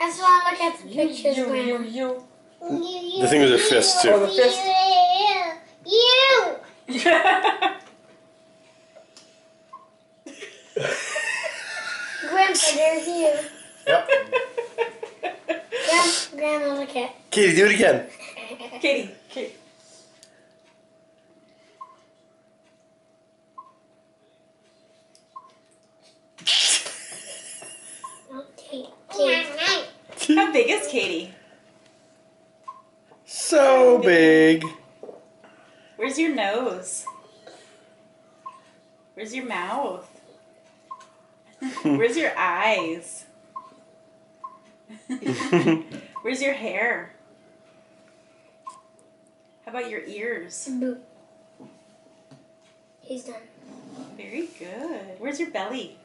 I just want to look at the pictures, Grandma. The thing with her fist, too. Oh, the fist. Grandpa, there's you. Yep. Grandma, look at. Katie, do it again. Katie. Okay. How big is Katie? So big. Where's your nose? Where's your mouth? Where's your eyes? Where's your hair? How about your ears? Boop. He's done. Very good. Where's your belly?